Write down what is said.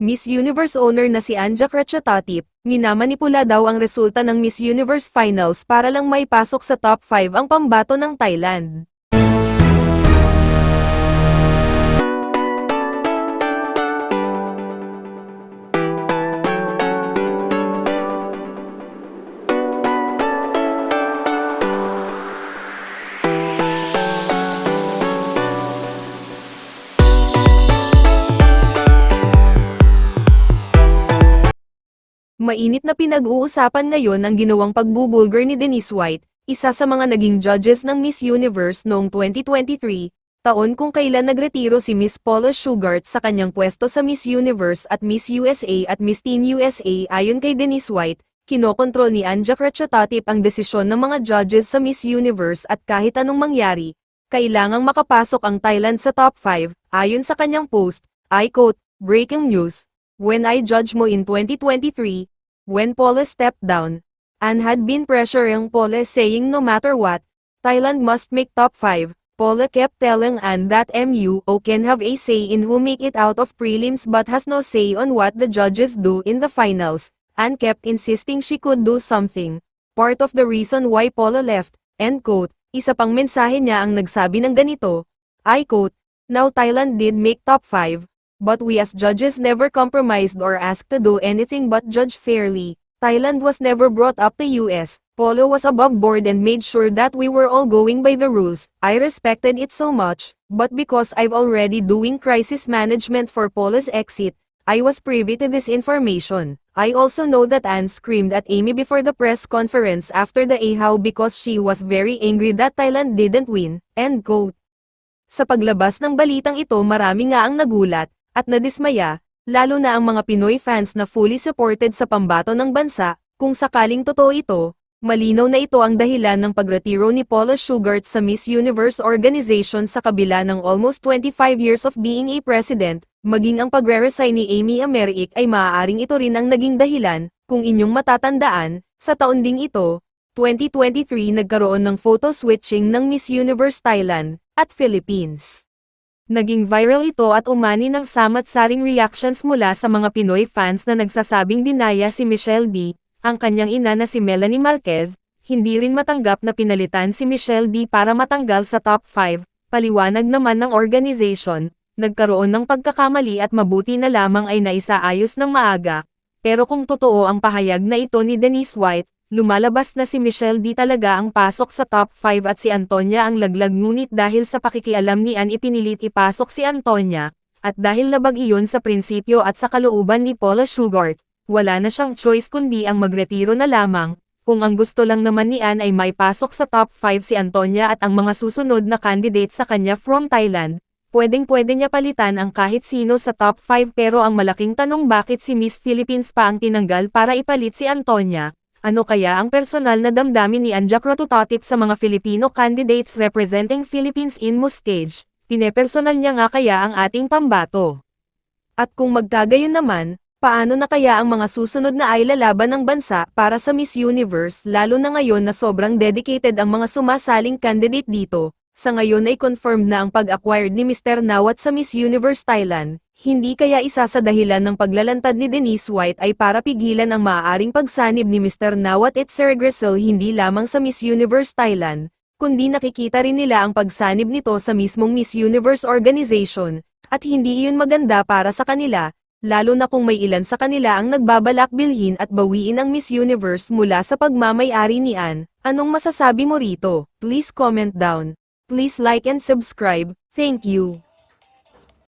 Miss Universe owner na si Anja Kratchatotip, minamanipula daw ang resulta ng Miss Universe Finals para lang maipasok sa top 5 ang pambato ng Thailand. Mainit na pinag-uusapan ngayon ang ginawang pagbubulgar ni Denise White, isa sa mga naging judges ng Miss Universe noong 2023, taon kung kailan nagretiro si Miss Paula Sugart sa kanyang pwesto sa Miss Universe at Miss USA at Miss Teen USA. Ayon kay Denise White, kinokontrol ni Anja Kratchatotip ang desisyon ng mga judges sa Miss Universe at kahit anong mangyari, kailangang makapasok ang Thailand sa top 5, ayon sa kanyang post, I quote, "Breaking news. When I judged mo in 2023, when Paula stepped down, Anne had been pressuring Paula saying no matter what, Thailand must make top 5, Paula kept telling Anne that MUO can have a say in who make it out of prelims but has no say on what the judges do in the finals. Anne kept insisting she could do something. Part of the reason why Paula left," end quote. Isa pang mensahe niya ang nagsabi ng ganito, I quote, "Now Thailand did make top 5. But we as judges never compromised or asked to do anything but judge fairly. Thailand was never brought up to US. Paula was above board and made sure that we were all going by the rules. I respected it so much, but because I've already doing crisis management for Paula's exit, I was privy to this information. I also know that Anne screamed at Amy before the press conference after the AHAW because she was very angry that Thailand didn't win," end quote. Sa paglabas ng balitang ito marami nga ang nagulat at nadismaya, lalo na ang mga Pinoy fans na fully supported sa pambato ng bansa. Kung sakaling totoo ito, malinaw na ito ang dahilan ng pagretiro ni Paula Sugart sa Miss Universe organization sa kabila ng almost 25 years of being a president, maging ang pagre-resign ni Amy Americ ay maaaring ito rin ang naging dahilan. Kung inyong matatandaan, sa taon ding ito, 2023 nagkaroon ng photo switching ng Miss Universe Thailand at Philippines. Naging viral ito at umani ng samat-saring reactions mula sa mga Pinoy fans na nagsasabing dinaya si Michelle D, ang kanyang ina na si Melanie Marquez, hindi rin matanggap na pinalitan si Michelle D para matanggal sa top 5, paliwanag naman ng organization, nagkaroon ng pagkakamali at mabuti na lamang ay naisaayos ng maaga, pero kung totoo ang pahayag na ito ni Denise White, lumalabas na si Michelle D talaga ang pasok sa top 5 at si Antonia ang laglag ngunit dahil sa pakikialam ni Anne ipinilit ipasok si Antonia, at dahil labag iyon sa prinsipyo at sa kalooban ni Paula Sugart, wala na siyang choice kundi ang magretiro na lamang. Kung ang gusto lang naman ni Anne ay may pasok sa top 5 si Antonia at ang mga susunod na candidate sa kanya from Thailand, pwedeng-pwede niya palitan ang kahit sino sa top 5 pero ang malaking tanong bakit si Miss Philippines pa ang tinanggal para ipalit si Antonia. Ano kaya ang personal na damdamin ni Anja Kratchatotip sa mga Filipino candidates representing Philippines in Miss Stage? Pinepersonal niya nga kaya ang ating pambato? At kung magkagayon naman, paano na kaya ang mga susunod na ay lalaban ng bansa para sa Miss Universe lalo na ngayon na sobrang dedicated ang mga sumasaling candidate dito? Sa ngayon ay confirmed na ang pag-acquired ni Mr. Nawat sa Miss Universe Thailand. Hindi kaya isa sa dahilan ng paglalantad ni Denise White ay para pigilan ang maaaring pagsanib ni Mr. Nawat at Sir Grisel hindi lamang sa Miss Universe Thailand, kundi nakikita rin nila ang pagsanib nito sa mismong Miss Universe organization, at hindi iyon maganda para sa kanila, lalo na kung may ilan sa kanila ang nagbabalak bilhin at bawiin ang Miss Universe mula sa pagmamay-ari ni Anne. Anong masasabi mo rito? Please comment down. Please like and subscribe. Thank you.